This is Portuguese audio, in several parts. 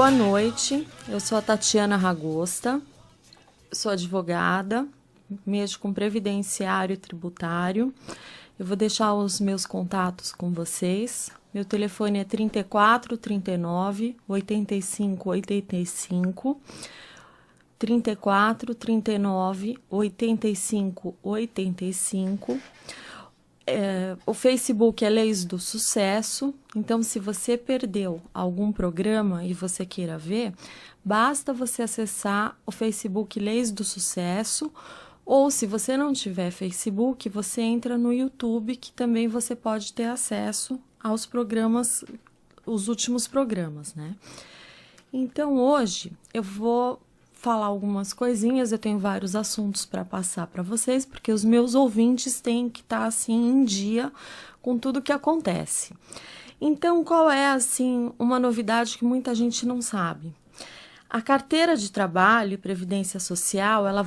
boa noite. Eu sou a Tatiana Ragosta, sou advogada, médico previdenciário e tributário. Eu vou deixar os meus contatos com vocês. Meu telefone é 34 39 85 85, 34 39 85 85. O Facebook é Leis do Sucesso, então se você perdeu algum programa e você queira ver, basta você acessar o Facebook Leis do Sucesso, ou se você não tiver Facebook, você entra no YouTube, que também você pode ter acesso aos programas, os últimos programas, né? Então hoje eu vou falar algumas coisinhas, eu tenho vários assuntos para passar para vocês, porque os meus ouvintes têm que estar assim em dia com tudo que acontece. Então, qual é assim uma novidade que muita gente não sabe? A carteira de trabalho e previdência social, ela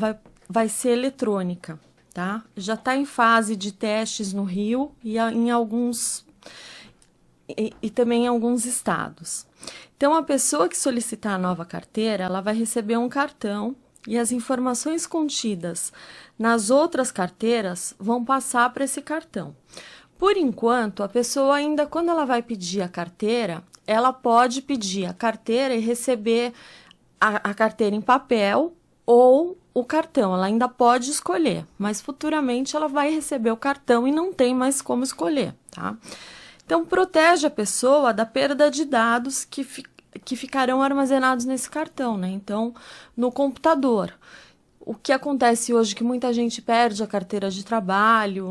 vai ser eletrônica, tá? Já está em fase de testes no Rio e em alguns e também em alguns estados. Então, a pessoa que solicitar a nova carteira, ela vai receber um cartão e as informações contidas nas outras carteiras vão passar para esse cartão. Por enquanto, a pessoa ainda, quando ela vai pedir a carteira, ela pode pedir a carteira e receber a carteira em papel ou o cartão. Ela ainda pode escolher, mas futuramente ela vai receber o cartão e não tem mais como escolher, tá? Então, protege a pessoa da perda de dados que ficarão armazenados nesse cartão, né? Então, no computador. O que acontece hoje que muita gente perde a carteira de trabalho,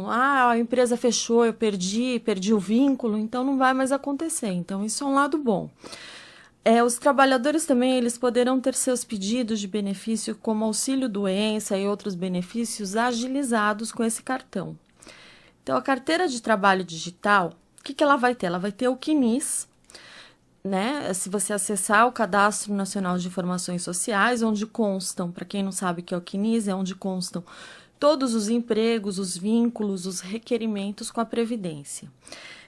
a empresa fechou, eu perdi o vínculo, então não vai mais acontecer. Então, isso é um lado bom. Os trabalhadores também, eles poderão ter seus pedidos de benefício como auxílio-doença e outros benefícios agilizados com esse cartão. Então, a carteira de trabalho digital, o que ela vai ter? Ela vai ter o CNIS, né? Se você acessar o Cadastro Nacional de Informações Sociais, onde constam, para quem não sabe o que é o CNIS, é onde constam todos os empregos, os vínculos, os requerimentos com a Previdência.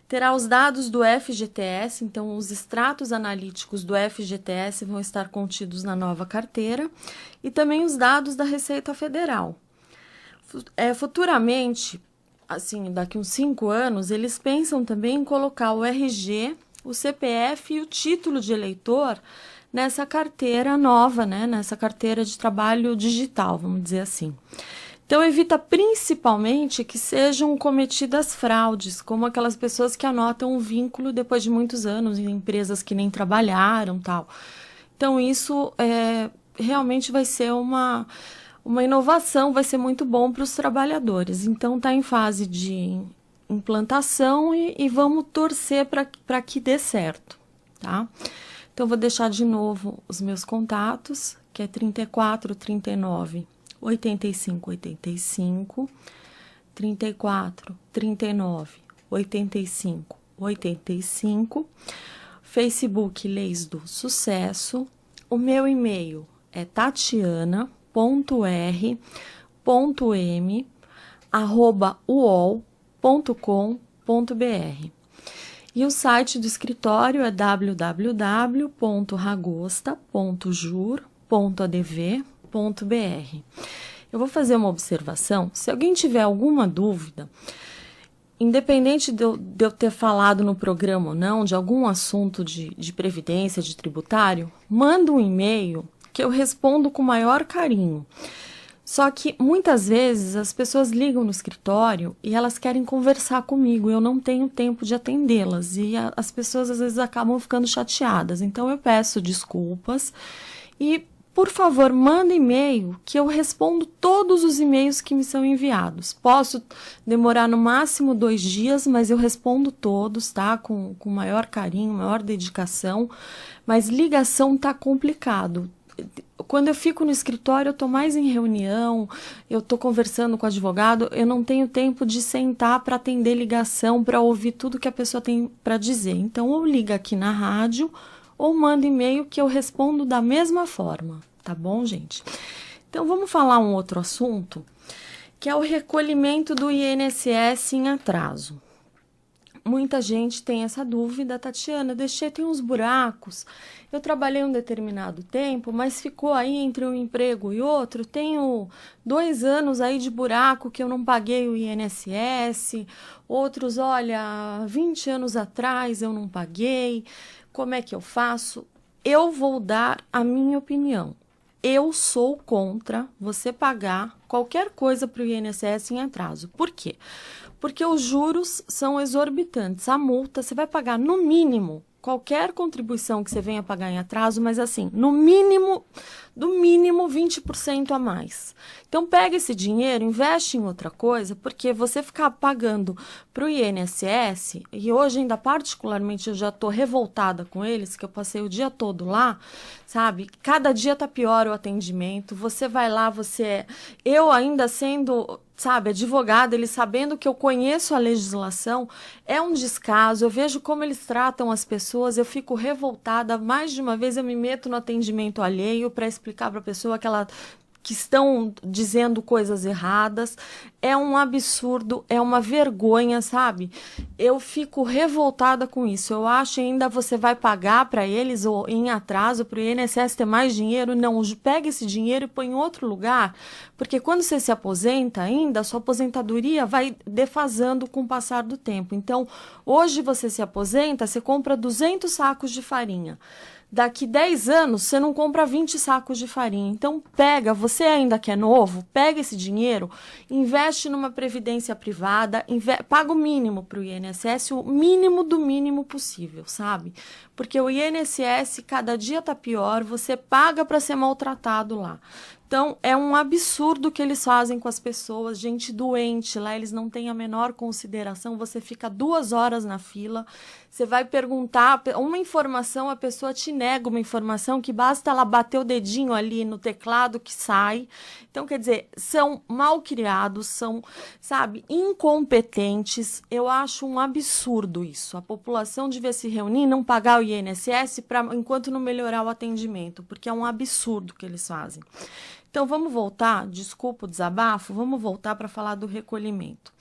Terá os dados do FGTS, então os extratos analíticos do FGTS vão estar contidos na nova carteira, e também os dados da Receita Federal. Futuramente, assim, daqui uns 5 anos, eles pensam também em colocar o RG, o CPF e o título de eleitor nessa carteira nova, né? Nessa carteira de trabalho digital, vamos dizer assim. Então, evita principalmente que sejam cometidas fraudes, como aquelas pessoas que anotam um vínculo depois de muitos anos em empresas que nem trabalharam, tal. Então, isso realmente vai ser uma inovação, vai ser muito bom para os trabalhadores. Então, está em fase de implantação e vamos torcer para que dê certo, tá? Então, vou deixar de novo os meus contatos, que é 34 39 85 85, 34 39 85 85, Facebook Leis do Sucesso, o meu e-mail é tatiana.m.uol.com.br e o site do escritório é www.ragosta.jur.adv.br. Eu vou fazer uma observação. Se alguém tiver alguma dúvida, independente de eu ter falado no programa ou não, de algum assunto de previdência, de tributário, manda um e-mail que eu respondo com o maior carinho. Só que muitas vezes as pessoas ligam no escritório e elas querem conversar comigo, eu não tenho tempo de atendê-las e as pessoas às vezes acabam ficando chateadas. Então eu peço desculpas e, por favor, manda e-mail que eu respondo todos os e-mails que me são enviados. Posso demorar no máximo 2 dias, mas eu respondo todos, tá? Com maior carinho, maior dedicação, mas ligação tá complicado. Quando eu fico no escritório, eu estou mais em reunião, eu estou conversando com o advogado, eu não tenho tempo de sentar para atender ligação, para ouvir tudo que a pessoa tem para dizer. Então, ou liga aqui na rádio, ou manda e-mail que eu respondo da mesma forma, tá bom, gente? Então, vamos falar um outro assunto, que é o recolhimento do INSS em atraso. muita gente tem essa dúvida, Tatiana, tem uns buracos, eu trabalhei um determinado tempo, mas ficou aí entre um emprego e outro, tenho 2 anos aí de buraco que eu não paguei o INSS, outros, olha, 20 anos atrás eu não paguei, como é que eu faço? Eu vou dar a minha opinião. Eu sou contra você pagar qualquer coisa para o INSS em atraso. Por quê? Porque os juros são exorbitantes. A multa, você vai pagar no mínimo qualquer contribuição que você venha pagar em atraso, mas assim, no mínimo, do mínimo 20% a mais. Então, pega esse dinheiro, investe em outra coisa, porque você ficar pagando para o INSS, e hoje ainda particularmente eu já estou revoltada com eles, que eu passei o dia todo lá, sabe? Cada dia tá pior o atendimento, você vai lá, eu ainda sendo, sabe, advogada, eles sabendo que eu conheço a legislação, é um descaso, eu vejo como eles tratam as pessoas, eu fico revoltada, mais de uma vez eu me meto no atendimento alheio para explicar para a pessoa que estão dizendo coisas erradas, é um absurdo, é uma vergonha, sabe? Eu fico revoltada com isso, eu acho ainda você vai pagar para eles ou em atraso para o INSS ter mais dinheiro, não, pega esse dinheiro e põe em outro lugar, porque quando você se aposenta ainda, a sua aposentadoria vai defasando com o passar do tempo. Então, hoje você se aposenta, você compra 200 sacos de farinha. Daqui 10 anos, você não compra 20 sacos de farinha. Então, você ainda que é novo, pega esse dinheiro, investe numa previdência privada, paga o mínimo para o INSS, o mínimo do mínimo possível, sabe? Porque o INSS, cada dia tá pior, você paga para ser maltratado lá. Então, é um absurdo que eles fazem com as pessoas, gente doente lá, eles não têm a menor consideração, você fica 2 horas na fila, você vai perguntar uma informação, a pessoa te nega uma informação que basta ela bater o dedinho ali no teclado que sai. Então, quer dizer, são mal criados, são, sabe, incompetentes. Eu acho um absurdo isso. A população devia se reunir e não pagar o INSS enquanto não melhorar o atendimento, porque é um absurdo que eles fazem. Então, vamos voltar, desculpa o desabafo, vamos voltar para falar do recolhimento.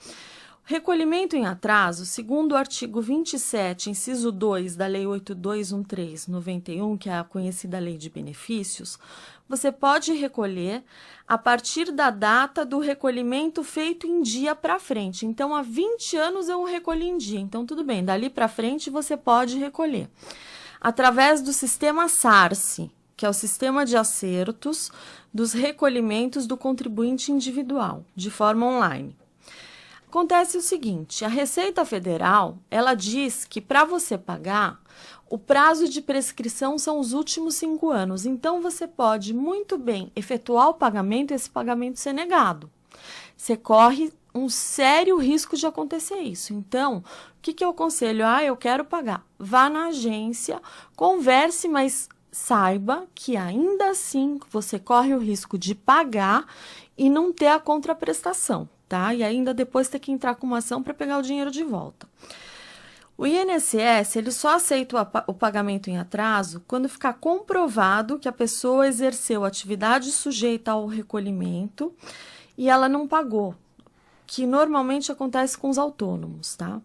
Recolhimento em atraso, segundo o artigo 27, inciso 2 da Lei 8213/91, que é a conhecida Lei de Benefícios, você pode recolher a partir da data do recolhimento feito em dia para frente. Então, há 20 anos eu recolhi em dia, então tudo bem, dali para frente você pode recolher. Através do sistema SARSE, que é o Sistema de Acertos dos Recolhimentos do Contribuinte Individual, de forma online. Acontece o seguinte, a Receita Federal, ela diz que para você pagar, o prazo de prescrição são os últimos 5 anos. Então, você pode muito bem efetuar o pagamento e esse pagamento ser negado. Você corre um sério risco de acontecer isso. Então, o que eu aconselho? Eu quero pagar. Vá na agência, converse, mas saiba que ainda assim você corre o risco de pagar e não ter a contraprestação, tá? E ainda depois ter que entrar com uma ação para pegar o dinheiro de volta. O INSS, ele só aceita o pagamento em atraso quando ficar comprovado que a pessoa exerceu atividade sujeita ao recolhimento e ela não pagou, que normalmente acontece com os autônomos, tá?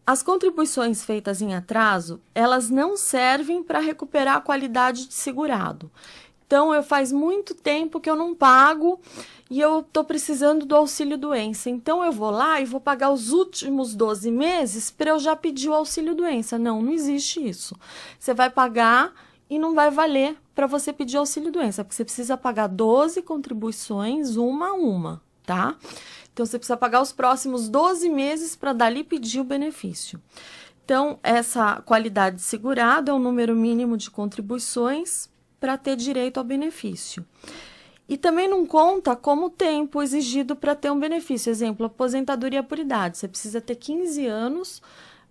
As contribuições feitas em atraso, elas não servem para recuperar a qualidade de segurado. Então, faz muito tempo que eu não pago e eu estou precisando do auxílio-doença. Então, eu vou lá e vou pagar os últimos 12 meses para eu já pedir o auxílio-doença. Não existe isso. Você vai pagar e não vai valer para você pedir auxílio-doença, porque você precisa pagar 12 contribuições, uma a uma, tá? Então, você precisa pagar os próximos 12 meses para dali pedir o benefício. Então, essa qualidade de segurado é o número mínimo de contribuições para ter direito ao benefício. E também não conta como tempo exigido para ter um benefício. Exemplo, aposentadoria por idade. Você precisa ter 15 anos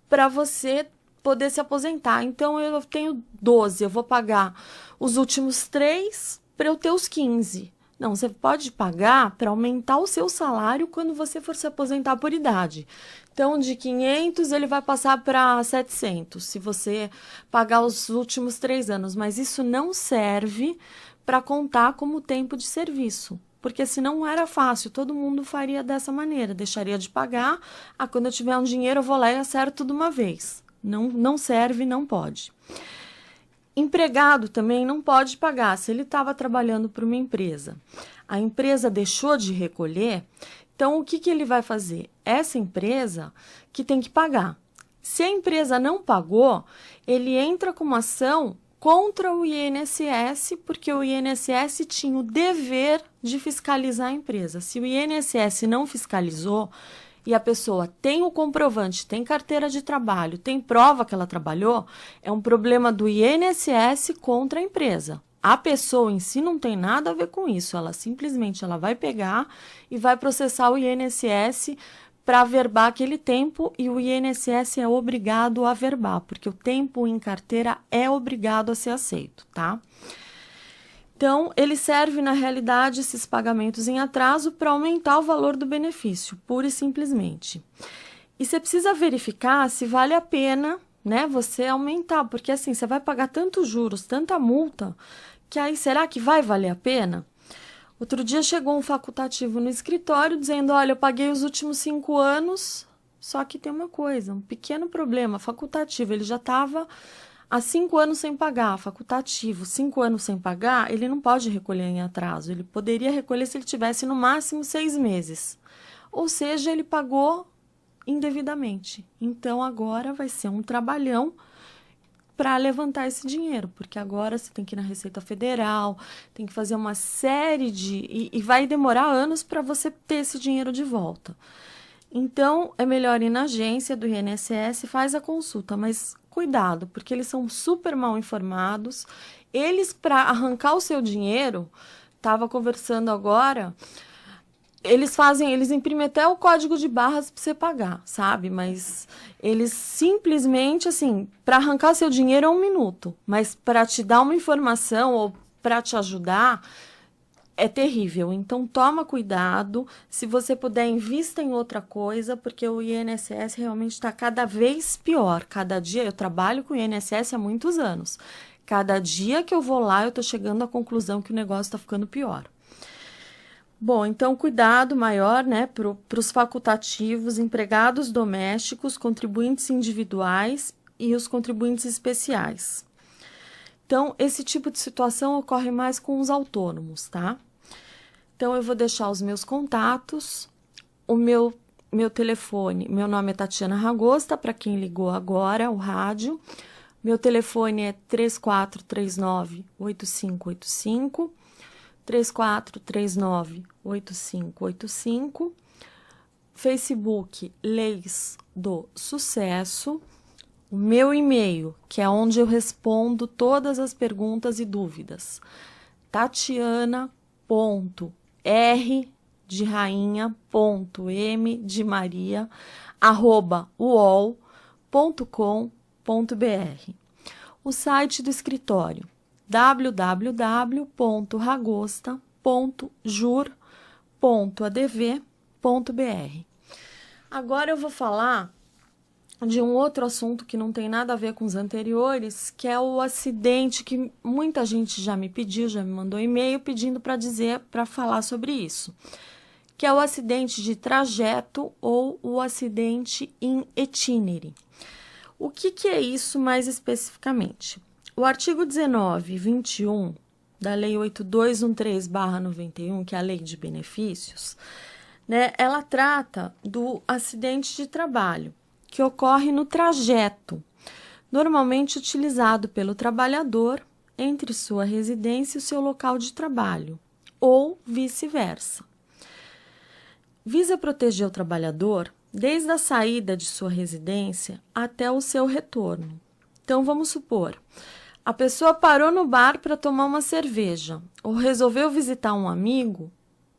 para você poder se aposentar. Então, eu tenho 12, eu vou pagar os últimos 3 para eu ter os 15. Não, você pode pagar para aumentar o seu salário quando você for se aposentar por idade. Então, de 500, ele vai passar para 700, se você pagar os últimos 3 anos. Mas isso não serve para contar como tempo de serviço, porque se não era fácil, todo mundo faria dessa maneira, deixaria de pagar, quando eu tiver um dinheiro eu vou lá e acerto tudo uma vez. Não serve, não pode. Empregado também não pode pagar. Se ele estava trabalhando para uma empresa, a empresa deixou de recolher, então o que ele vai fazer? Essa empresa que tem que pagar. Se a empresa não pagou, ele entra com uma ação contra o INSS, porque o INSS tinha o dever de fiscalizar a empresa. Se o INSS não fiscalizou e a pessoa tem o comprovante, tem carteira de trabalho, tem prova que ela trabalhou, é um problema do INSS contra a empresa. A pessoa em si não tem nada a ver com isso, ela simplesmente vai pegar e vai processar o INSS para averbar aquele tempo, e o INSS é obrigado a averbar, porque o tempo em carteira é obrigado a ser aceito, tá? Então, ele serve, na realidade, esses pagamentos em atraso para aumentar o valor do benefício, pura e simplesmente. E você precisa verificar se vale a pena, né, você aumentar, porque assim, você vai pagar tantos juros, tanta multa, que aí será que vai valer a pena? Outro dia chegou um facultativo no escritório dizendo, olha, eu paguei os últimos 5 anos, só que tem uma coisa, um pequeno problema, facultativo, ele já estava há 5 anos sem pagar, facultativo, 5 anos sem pagar, ele não pode recolher em atraso, ele poderia recolher se ele tivesse no máximo 6 meses, ou seja, ele pagou indevidamente, então agora vai ser um trabalhão para levantar esse dinheiro, porque agora você tem que ir na Receita Federal, tem que fazer uma série de... E vai demorar anos para você ter esse dinheiro de volta. Então, é melhor ir na agência do INSS, faz a consulta, mas cuidado, porque eles são super mal informados. Eles, para arrancar o seu dinheiro, estava conversando agora... Eles imprimem até o código de barras para você pagar, sabe? Mas eles simplesmente, assim, para arrancar seu dinheiro é 1 minuto. Mas para te dar uma informação ou para te ajudar, é terrível. Então, toma cuidado. Se você puder, invista em outra coisa, porque o INSS realmente está cada vez pior. Cada dia, eu trabalho com o INSS há muitos anos. Cada dia que eu vou lá, eu estou chegando à conclusão que o negócio está ficando pior. Bom, então cuidado maior, né, para os facultativos, empregados domésticos, contribuintes individuais e os contribuintes especiais. Então, esse tipo de situação ocorre mais com os autônomos, tá? Então, eu vou deixar os meus contatos, o meu telefone, meu nome é Tatiana Ragosta, para quem ligou agora, o rádio. Meu telefone é 3439-8585. 3439-8585, Facebook Leis do Sucesso, o meu e-mail, que é onde eu respondo todas as perguntas e dúvidas, tatiana.r de rainha, .m de Maria, @uol.com.br. O site do escritório, www.ragosta.jur.adv.br. Agora eu vou falar de um outro assunto que não tem nada a ver com os anteriores, que é o acidente que muita gente já me pediu, já me mandou e-mail pedindo para falar sobre isso, que é o acidente de trajeto ou o acidente in itinere. O que é isso mais especificamente? O artigo 19 e 21 da Lei 8213/91, que é a Lei de Benefícios, né, ela trata do acidente de trabalho, que ocorre no trajeto, normalmente utilizado pelo trabalhador entre sua residência e o seu local de trabalho, ou vice-versa. Visa proteger o trabalhador desde a saída de sua residência até o seu retorno. Então, vamos supor, a pessoa parou no bar para tomar uma cerveja ou resolveu visitar um amigo,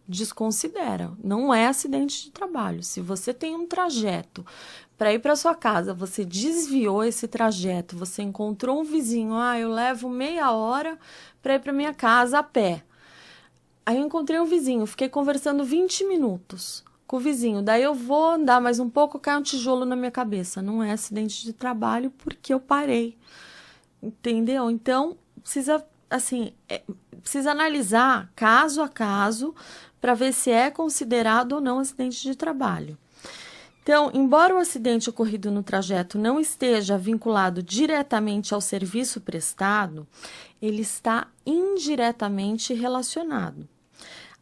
desconsidera, não é acidente de trabalho. Se você tem um trajeto para ir para sua casa, você desviou esse trajeto, você encontrou um vizinho, eu levo meia hora para ir para minha casa a pé. Aí eu encontrei um vizinho, fiquei conversando 20 minutos com o vizinho, daí eu vou andar mais um pouco, cai um tijolo na minha cabeça. Não é acidente de trabalho porque eu parei. Entendeu? Então, precisa analisar caso a caso para ver se é considerado ou não acidente de trabalho. Então, embora o acidente ocorrido no trajeto não esteja vinculado diretamente ao serviço prestado, ele está indiretamente relacionado.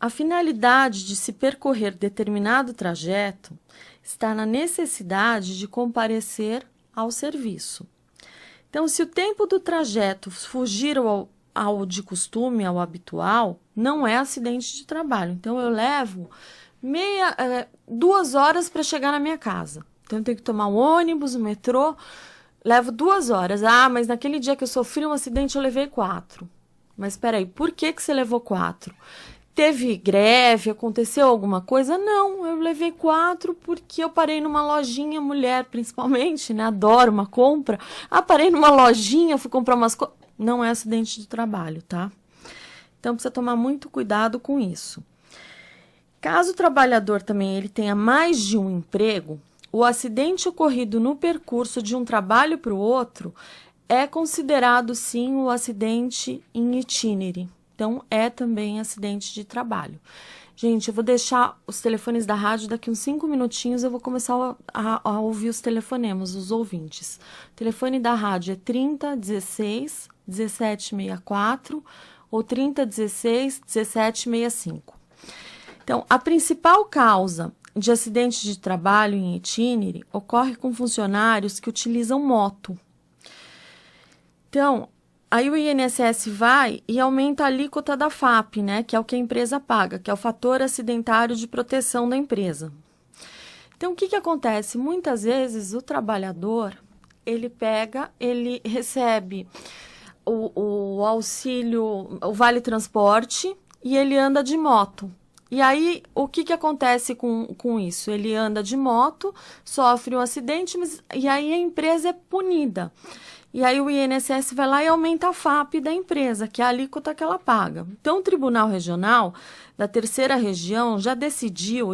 A finalidade de se percorrer determinado trajeto está na necessidade de comparecer ao serviço. Então, se o tempo do trajeto fugir ao de costume, ao habitual, não é acidente de trabalho. Então, eu levo 2 horas para chegar na minha casa. Então, eu tenho que tomar um ônibus, um metrô, levo 2 horas. Ah, mas naquele dia que eu sofri um acidente, eu levei 4. Mas espera aí, por que você levou 4? Teve greve, aconteceu alguma coisa? Não, eu levei 4 porque eu parei numa lojinha, mulher principalmente, né? Adoro uma compra. Ah, parei numa lojinha, fui comprar umas coisas. Não é acidente de trabalho, tá? Então, precisa tomar muito cuidado com isso. Caso o trabalhador também ele tenha mais de um emprego, o acidente ocorrido no percurso de um trabalho para o outro é considerado, sim, o acidente in itinere. Então, é também acidente de trabalho. Gente, eu vou deixar os telefones da rádio, daqui uns 5 minutinhos eu vou começar a ouvir os telefonemas, os ouvintes. O telefone da rádio é 3016 1764 ou 3016 1765. Então, a principal causa de acidente de trabalho em itinere ocorre com funcionários que utilizam moto. Então, aí o INSS vai e aumenta a alíquota da FAP, né, que é o que a empresa paga, que é o fator acidentário de proteção da empresa. Então, o que acontece? Muitas vezes o trabalhador, ele recebe o auxílio, o vale transporte e ele anda de moto. E aí, o que acontece com isso? Ele anda de moto, sofre um acidente, e aí a empresa é punida. E aí o INSS vai lá e aumenta a FAP da empresa, que é a alíquota que ela paga. Então, o Tribunal Regional da Terceira Região já decidiu,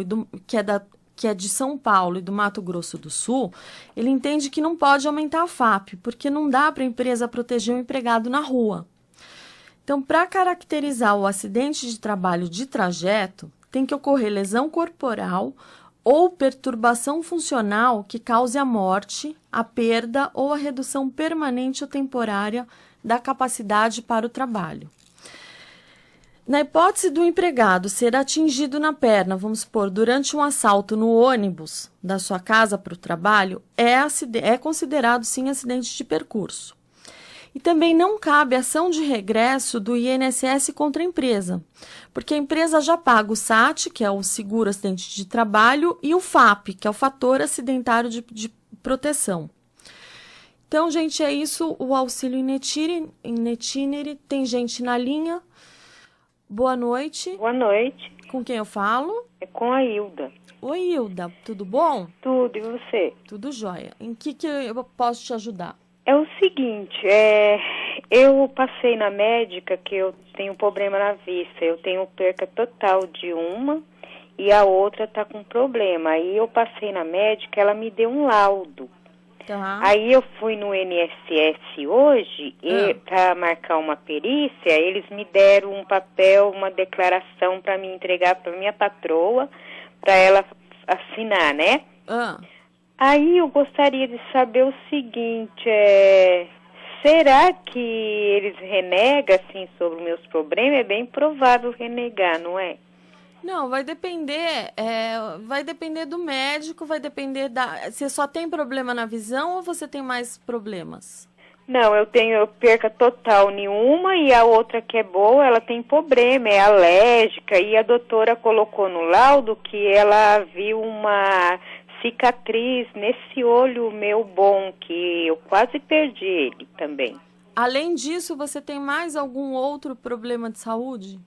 que é de São Paulo e do Mato Grosso do Sul, ele entende que não pode aumentar a FAP, porque não dá para a empresa proteger o empregado na rua. Então, para caracterizar o acidente de trabalho de trajeto, tem que ocorrer lesão corporal ou perturbação funcional que cause a morte, a perda ou a redução permanente ou temporária da capacidade para o trabalho. Na hipótese do empregado ser atingido na perna, vamos supor, durante um assalto no ônibus da sua casa para o trabalho, é considerado sim acidente de percurso. E também não cabe ação de regresso do INSS contra a empresa, porque a empresa já paga o SAT, que é o seguro acidente de trabalho, e o FAP, que é o fator acidentário de proteção. Então, gente, é isso, o auxílio in itinere. Tem gente na linha. Boa noite. Boa noite. Com quem eu falo? É com a Hilda. Oi, Hilda. Tudo bom? Tudo, e você? Tudo jóia. Em que eu posso te ajudar? É o seguinte, eu passei na médica que eu tenho problema na vista. Eu tenho perca total de uma e a outra tá com problema. Aí eu passei na médica, ela me deu um laudo. Tá. Aí eu fui no INSS hoje para marcar uma perícia, eles me deram um papel, uma declaração para me entregar para minha patroa, para ela assinar, né? Aí eu gostaria de saber o seguinte, será que eles renegam, assim, sobre os meus problemas? É bem provável renegar, não é? Não, vai depender do médico, vai depender Você só tem problema na visão ou você tem mais problemas? Não, eu perca total nenhuma e a outra que é boa, ela tem problema, é alérgica e a doutora colocou no laudo que ela viu uma cicatriz nesse olho meu bom, que eu quase perdi ele também. Além disso, você tem mais algum outro problema de saúde?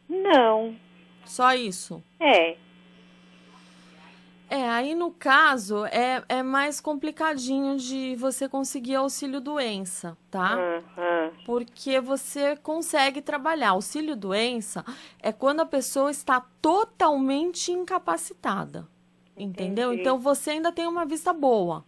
Não. Só isso? Aí no caso, é mais complicadinho de você conseguir auxílio-doença, tá? Porque você consegue trabalhar. Auxílio-doença é quando a pessoa está totalmente incapacitada, entendeu? Entendi. Então, você ainda tem uma vista boa.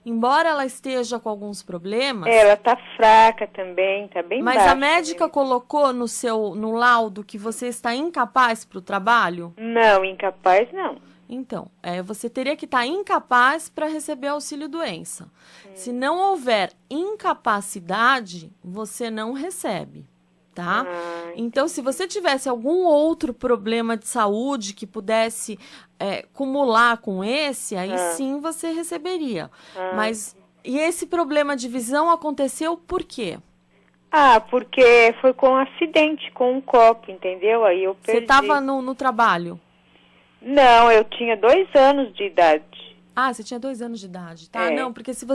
embora ela esteja com alguns problemas... Ela tá fraca também, tá bem Mas baixa, a médica colocou no laudo que você está incapaz para o trabalho? Não, incapaz não. Então, você teria que estar incapaz para receber auxílio-doença. Se não houver incapacidade, você não recebe, tá? Então, se você tivesse algum outro problema de saúde que pudesse cumular com esse, aí sim você receberia. Mas, e esse problema de visão aconteceu por quê? Porque foi com um acidente, com um copo, entendeu? Aí eu perdi. Você estava no trabalho? Não, eu tinha 2 anos de idade. Você tinha 2 anos de idade, tá? Não, porque se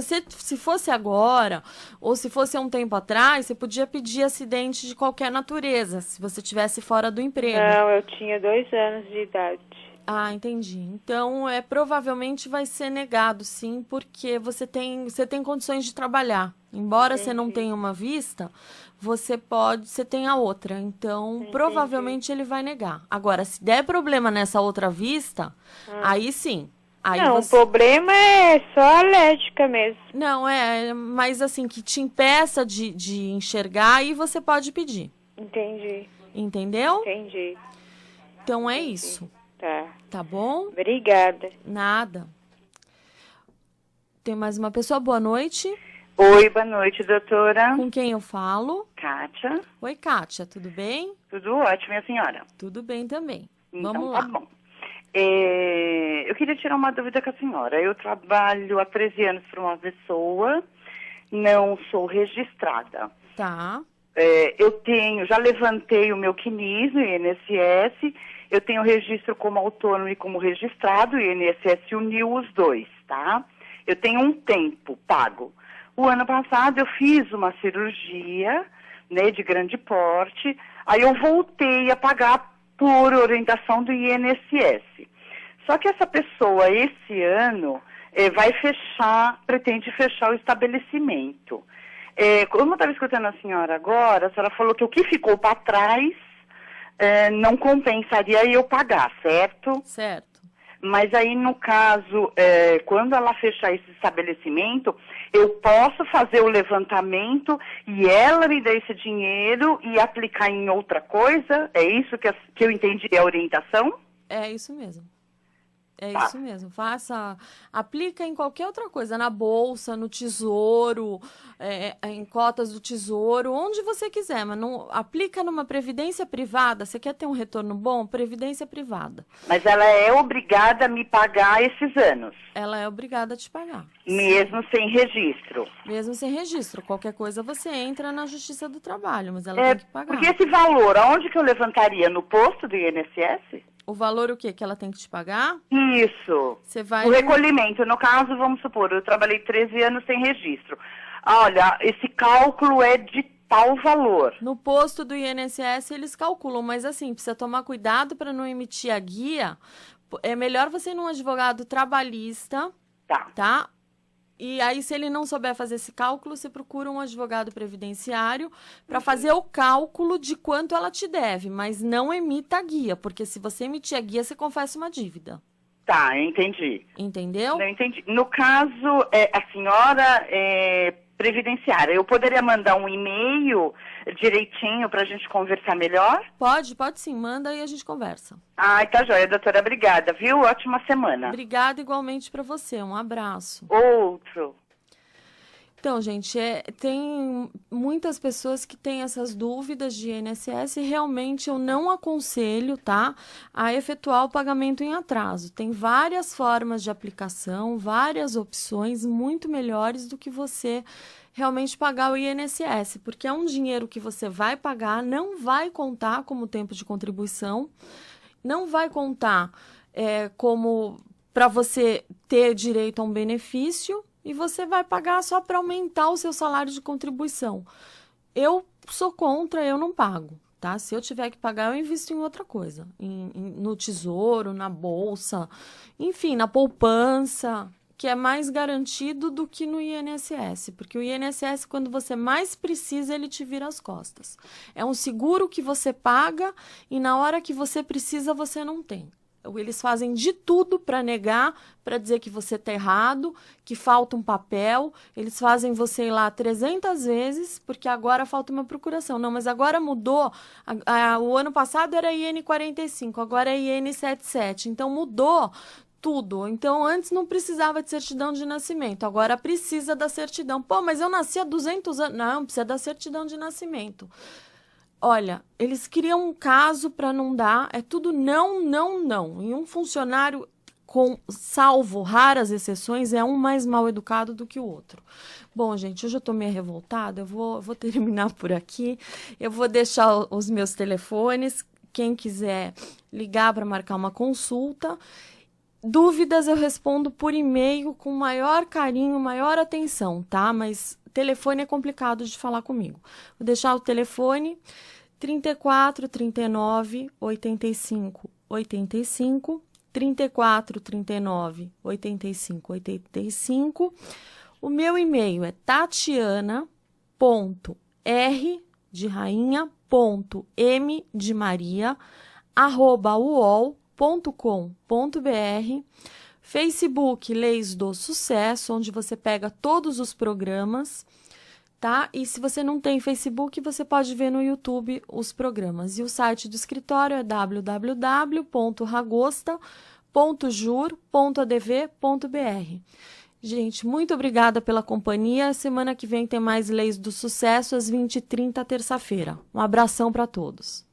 fosse agora, ou se fosse há um tempo atrás, você podia pedir acidente de qualquer natureza, se você estivesse fora do emprego. Não, eu tinha 2 anos de idade. Entendi. Então, provavelmente vai ser negado, sim, porque você tem condições de trabalhar. Embora você não tenha uma vista, você tem a outra. Então, provavelmente ele vai negar. Agora, se der problema nessa outra vista, aí sim. Aí o problema é só alérgica mesmo. Não, mas assim, que te impeça de enxergar, aí você pode pedir. Entendi. Entendeu? Entendi. Então é isso. Tá bom? Obrigada. Nada. Tem mais uma pessoa? Boa noite. Oi, boa noite, doutora. Com quem eu falo? Kátia. Oi, Kátia, tudo bem? Tudo ótimo, minha senhora. Tudo bem também. Então, Vamos lá. Tá bom. Eu queria tirar uma dúvida com a senhora. Eu trabalho há 13 anos para uma pessoa, não sou registrada. Tá. Já levantei o meu CNIS no INSS, eu tenho registro como autônomo e como registrado, o INSS uniu os dois, tá? Eu tenho um tempo pago. O ano passado eu fiz uma cirurgia, né, de grande porte, aí eu voltei a pagar por orientação do INSS. Só que essa pessoa, esse ano, pretende fechar o estabelecimento. Como eu estava escutando a senhora agora, a senhora falou que o que ficou para trás não compensaria eu pagar, certo? Certo. Mas aí, no caso, quando ela fechar esse estabelecimento, eu posso fazer o levantamento e ela me dar esse dinheiro e aplicar em outra coisa? É isso que eu entendi, a orientação? É isso mesmo. Isso mesmo. Aplica em qualquer outra coisa, na bolsa, no tesouro, em cotas do tesouro, onde você quiser, mas não aplica numa previdência privada. Você quer ter um retorno bom? Previdência privada. Mas ela é obrigada a me pagar esses anos? Ela é obrigada a te pagar. Mesmo sem registro? Mesmo sem registro. Qualquer coisa você entra na Justiça do Trabalho, mas ela tem que pagar. Porque esse valor, aonde que eu levantaria? No posto do INSS? O valor o quê? Que ela tem que te pagar? Isso. Você vai... O recolhimento. No caso, vamos supor, eu trabalhei 13 anos sem registro. Olha, esse cálculo é de tal valor. No posto do INSS eles calculam, mas assim, precisa tomar cuidado para não emitir a guia. É melhor você ir num advogado trabalhista, tá? E aí, se ele não souber fazer esse cálculo, você procura um advogado previdenciário para fazer o cálculo de quanto ela te deve, mas não emita a guia, porque se você emitir a guia, você confessa uma dívida. Tá, entendi. Entendeu? Não entendi. No caso, a senhora é previdenciária, eu poderia mandar um e-mail direitinho para a gente conversar melhor? Pode sim, manda e a gente conversa. Tá joia, doutora, obrigada, viu? Ótima semana. Obrigada igualmente para você, um abraço. Outro. Então, gente, tem muitas pessoas que têm essas dúvidas de INSS e realmente eu não aconselho, tá, a efetuar o pagamento em atraso. Tem várias formas de aplicação, várias opções muito melhores do que você realmente pagar o INSS, porque é um dinheiro que você vai pagar, não vai contar como tempo de contribuição, não vai contar como para você ter direito a um benefício, e você vai pagar só para aumentar o seu salário de contribuição. Eu sou contra, eu não pago, tá? Se eu tiver que pagar, eu invisto em outra coisa. No tesouro, na bolsa, enfim, na poupança, que é mais garantido do que no INSS. Porque o INSS, quando você mais precisa, ele te vira as costas. É um seguro que você paga e na hora que você precisa, você não tem. Eles fazem de tudo para negar, para dizer que você está errado, que falta um papel. Eles fazem você ir lá 300 vezes, porque agora falta uma procuração. Não, mas agora mudou. O ano passado era IN 45, agora é IN 77. Então mudou tudo. Então antes não precisava de certidão de nascimento, agora precisa da certidão. Pô, mas eu nasci há 200 anos. Não, precisa da certidão de nascimento. Olha, eles criam um caso para não dar, é tudo não, não, não. E um funcionário, salvo raras exceções, é um mais mal educado do que o outro. Bom, gente, hoje eu estou meio revoltada, eu vou terminar por aqui. Eu vou deixar os meus telefones, quem quiser ligar para marcar uma consulta. Dúvidas eu respondo por e-mail com maior carinho, maior atenção, tá? Mas telefone é complicado de falar comigo. Vou deixar o telefone 34 39 85 85, 34 39 85 85. O meu e-mail é tatiana.r de rainha, .m de Maria, @uol.com.br. Facebook Leis do Sucesso, onde você pega todos os programas, tá? E se você não tem Facebook, você pode ver no YouTube os programas. E o site do escritório é www.ragosta.jur.adv.br. Gente, muito obrigada pela companhia. Semana que vem tem mais Leis do Sucesso, às 20h30, terça-feira. Um abração para todos.